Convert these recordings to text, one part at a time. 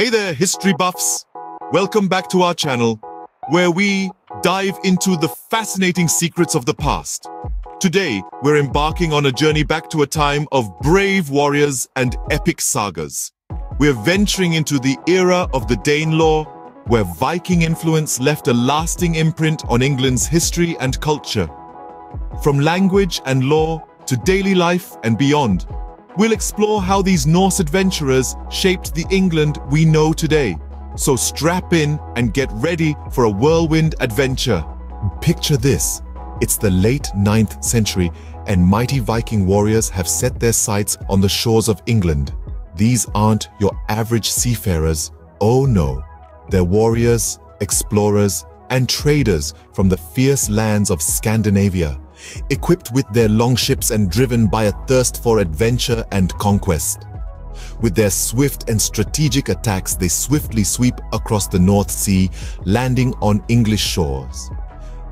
Hey there, history buffs! Welcome back to our channel, where we dive into the fascinating secrets of the past. Today, we're embarking on a journey back to a time of brave warriors and epic sagas. We're venturing into the era of the Danelaw, where Viking influence left a lasting imprint on England's history and culture. From language and law to daily life and beyond, we'll explore how these Norse adventurers shaped the England we know today. So strap in and get ready for a whirlwind adventure. Picture this. It's the late 9th century and mighty Viking warriors have set their sights on the shores of England. These aren't your average seafarers. Oh no. They're warriors, explorers, and traders from the fierce lands of Scandinavia, equipped with their longships and driven by a thirst for adventure and conquest. With their swift and strategic attacks, they swiftly sweep across the North Sea, landing on English shores.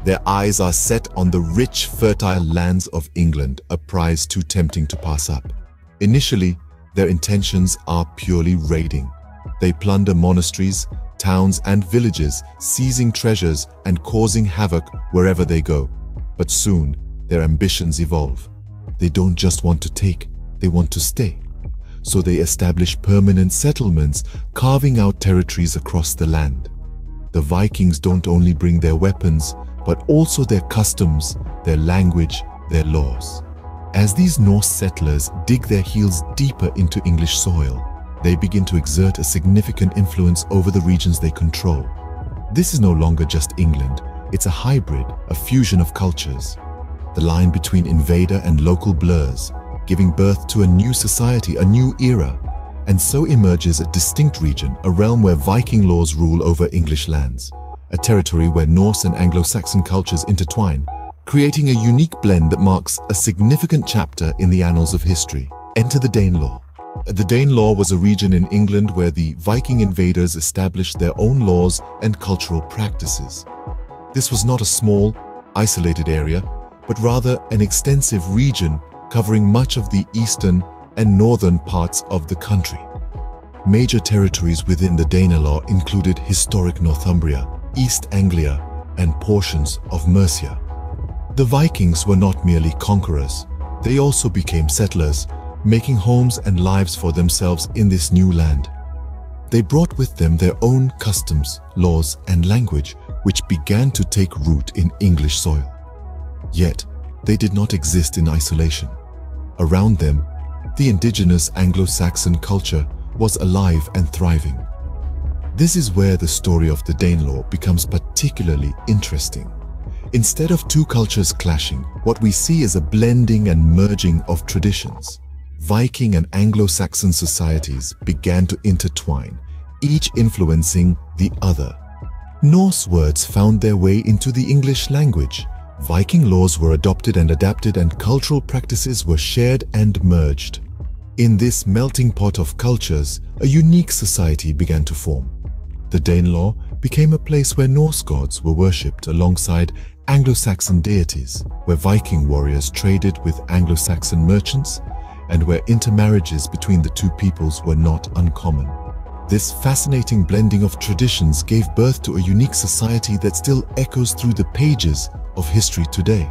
Their eyes are set on the rich, fertile lands of England, a prize too tempting to pass up. Initially, their intentions are purely raiding. They plunder monasteries, towns, and villages, seizing treasures and causing havoc wherever they go. But soon, their ambitions evolve. They don't just want to take, they want to stay. So they establish permanent settlements, carving out territories across the land. The Vikings don't only bring their weapons, but also their customs, their language, their laws. As these Norse settlers dig their heels deeper into English soil, they begin to exert a significant influence over the regions they control. This is no longer just England. It's a hybrid, a fusion of cultures. The line between invader and local blurs, giving birth to a new society, a new era. And so emerges a distinct region, a realm where Viking laws rule over English lands, a territory where Norse and Anglo-Saxon cultures intertwine, creating a unique blend that marks a significant chapter in the annals of history. Enter the Danelaw. The Danelaw was a region in England where the Viking invaders established their own laws and cultural practices. This was not a small, isolated area, but rather an extensive region covering much of the eastern and northern parts of the country. Major territories within the Danelaw included historic Northumbria, East Anglia, and portions of Mercia. The Vikings were not merely conquerors, they also became settlers, making homes and lives for themselves in this new land. They brought with them their own customs, laws, and language, which began to take root in English soil. Yet, they did not exist in isolation. Around them, the indigenous Anglo-Saxon culture was alive and thriving. This is where the story of the Danelaw becomes particularly interesting. Instead of two cultures clashing, what we see is a blending and merging of traditions. Viking and Anglo-Saxon societies began to intertwine, each influencing the other. Norse words found their way into the English language. Viking laws were adopted and adapted, and cultural practices were shared and merged. In this melting pot of cultures, a unique society began to form. The Danelaw became a place where Norse gods were worshipped alongside Anglo-Saxon deities, where Viking warriors traded with Anglo-Saxon merchants, and where intermarriages between the two peoples were not uncommon. This fascinating blending of traditions gave birth to a unique society that still echoes through the pages of history today.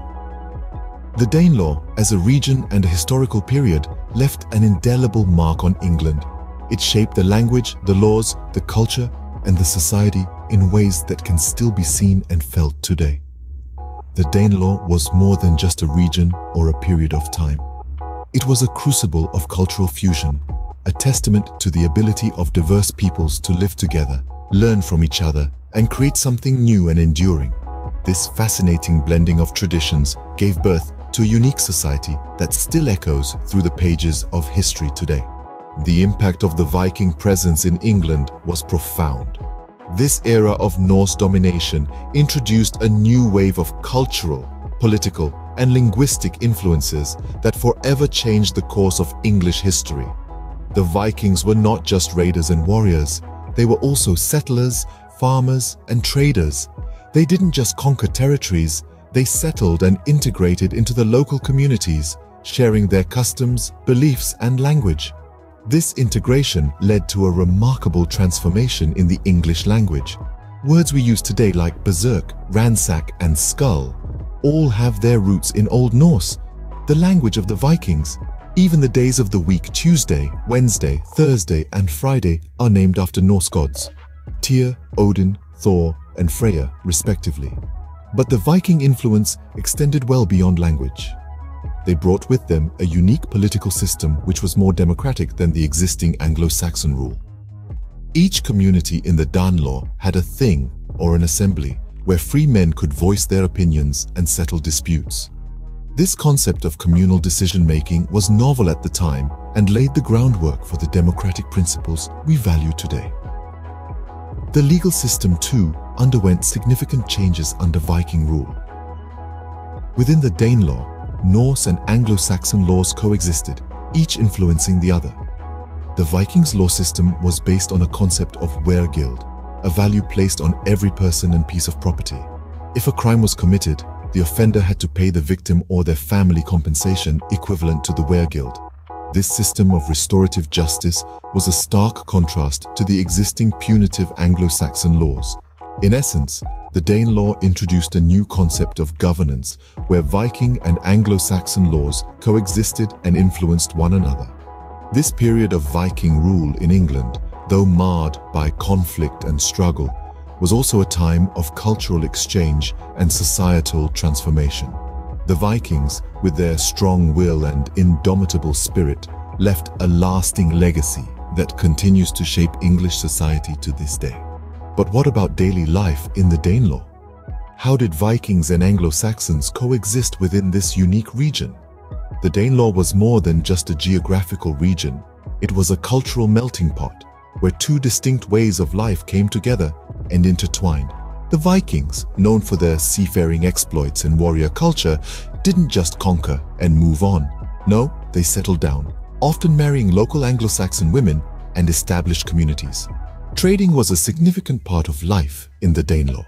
The Danelaw, as a region and a historical period, left an indelible mark on England. It shaped the language, the laws, the culture, and the society in ways that can still be seen and felt today. The Danelaw was more than just a region or a period of time. It was a crucible of cultural fusion, a testament to the ability of diverse peoples to live together, learn from each other, and create something new and enduring. This fascinating blending of traditions gave birth to a unique society that still echoes through the pages of history today. The impact of the Viking presence in England was profound. This era of Norse domination introduced a new wave of cultural, political, and linguistic influences that forever changed the course of English history. The Vikings were not just raiders and warriors, they were also settlers, farmers, and traders. They didn't just conquer territories, they settled and integrated into the local communities, sharing their customs, beliefs, and language. This integration led to a remarkable transformation in the English language. Words we use today like berserk, ransack, and skull all have their roots in Old Norse, the language of the Vikings. Even the days of the week, Tuesday, Wednesday, Thursday, and Friday, are named after Norse gods, Tyr, Odin, Thor, and Freya, respectively. But the Viking influence extended well beyond language. They brought with them a unique political system which was more democratic than the existing Anglo-Saxon rule. Each community in the Danelaw had a thing or an assembly where free men could voice their opinions and settle disputes. This concept of communal decision-making was novel at the time and laid the groundwork for the democratic principles we value today. The legal system, too, underwent significant changes under Viking rule. Within the Danelaw, Norse and Anglo-Saxon laws coexisted, each influencing the other. The Vikings' law system was based on a concept of weregild, a value placed on every person and piece of property. If a crime was committed, the offender had to pay the victim or their family compensation equivalent to the weregild. This system of restorative justice was a stark contrast to the existing punitive Anglo-Saxon laws. In essence, the Danelaw introduced a new concept of governance where Viking and Anglo-Saxon laws coexisted and influenced one another. This period of Viking rule in England, though marred by conflict and struggle, was also a time of cultural exchange and societal transformation. The Vikings, with their strong will and indomitable spirit, left a lasting legacy that continues to shape English society to this day. But what about daily life in the Danelaw? How did Vikings and Anglo-Saxons coexist within this unique region? The Danelaw was more than just a geographical region. It was a cultural melting pot where two distinct ways of life came together and intertwined. The Vikings, known for their seafaring exploits and warrior culture, didn't just conquer and move on. No, they settled down, often marrying local Anglo-Saxon women and established communities. Trading was a significant part of life in the Danelaw.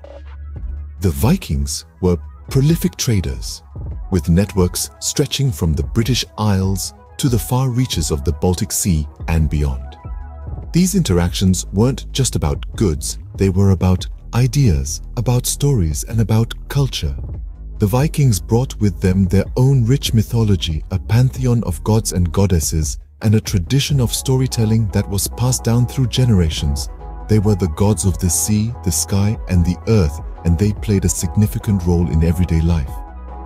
The Vikings were prolific traders, with networks stretching from the British Isles to the far reaches of the Baltic Sea and beyond. These interactions weren't just about goods, they were about ideas, about stories, and about culture. The Vikings brought with them their own rich mythology, a pantheon of gods and goddesses, and a tradition of storytelling that was passed down through generations. They were the gods of the sea, the sky, and the earth, and they played a significant role in everyday life.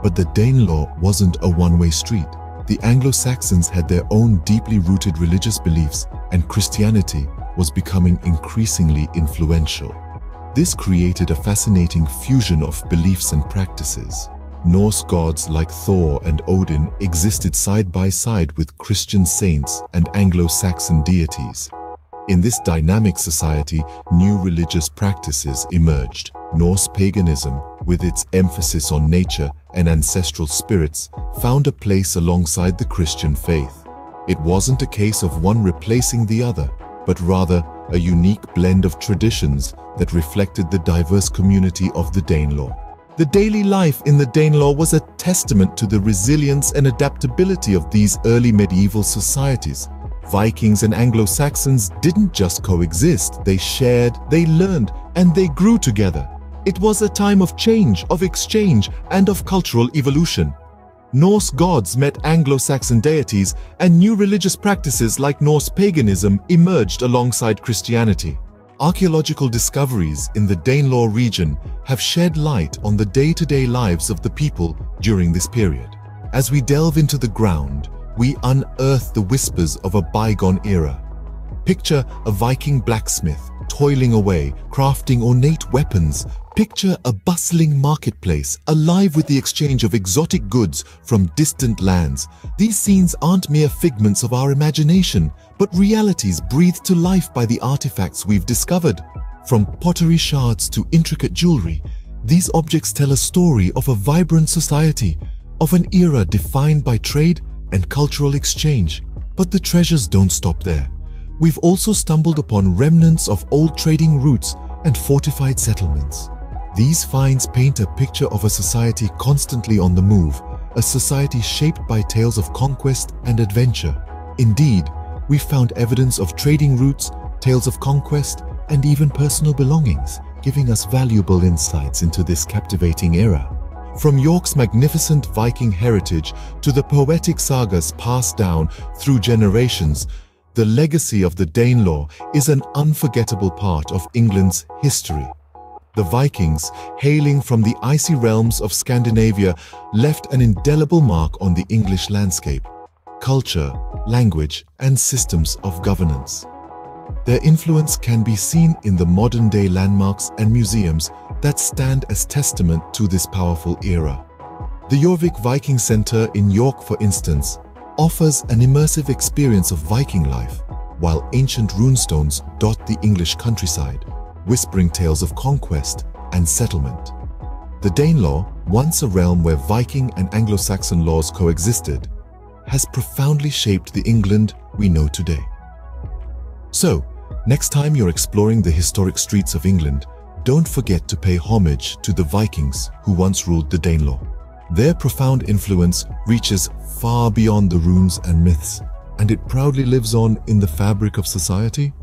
But the Danelaw wasn't a one-way street. The Anglo-Saxons had their own deeply rooted religious beliefs, and Christianity was becoming increasingly influential. This created a fascinating fusion of beliefs and practices. Norse gods like Thor and Odin existed side by side with Christian saints and Anglo-Saxon deities. In this dynamic society, new religious practices emerged. Norse paganism, with its emphasis on nature and ancestral spirits, found a place alongside the Christian faith. It wasn't a case of one replacing the other, but rather a unique blend of traditions that reflected the diverse community of the Danelaw. The daily life in the Danelaw was a testament to the resilience and adaptability of these early medieval societies. Vikings and Anglo-Saxons didn't just coexist, they shared, they learned, and they grew together. It was a time of change, of exchange, and of cultural evolution. Norse gods met Anglo-Saxon deities, and new religious practices like Norse paganism emerged alongside Christianity. Archaeological discoveries in the Danelaw region have shed light on the day-to-day lives of the people during this period. As we delve into the ground, we unearth the whispers of a bygone era. Picture a Viking blacksmith toiling away, crafting ornate weapons. Picture a bustling marketplace, alive with the exchange of exotic goods from distant lands. These scenes aren't mere figments of our imagination, but realities breathed to life by the artifacts we've discovered. From pottery shards to intricate jewelry, these objects tell a story of a vibrant society, of an era defined by trade and cultural exchange. But the treasures don't stop there. We've also stumbled upon remnants of old trading routes and fortified settlements. These finds paint a picture of a society constantly on the move, a society shaped by tales of conquest and adventure. Indeed, we found evidence of trading routes, tales of conquest, and even personal belongings, giving us valuable insights into this captivating era. From York's magnificent Viking heritage to the poetic sagas passed down through generations, the legacy of the Danelaw is an unforgettable part of England's history. The Vikings, hailing from the icy realms of Scandinavia, left an indelible mark on the English landscape, culture, language, and systems of governance. Their influence can be seen in the modern-day landmarks and museums that stand as testament to this powerful era. The Jorvik Viking Center in York, for instance, offers an immersive experience of Viking life, while ancient runestones dot the English countryside, whispering tales of conquest and settlement. The Danelaw, once a realm where Viking and Anglo-Saxon laws coexisted, has profoundly shaped the England we know today. So, next time you're exploring the historic streets of England, don't forget to pay homage to the Vikings who once ruled the Danelaw. Their profound influence reaches far beyond the runes and myths, and it proudly lives on in the fabric of society.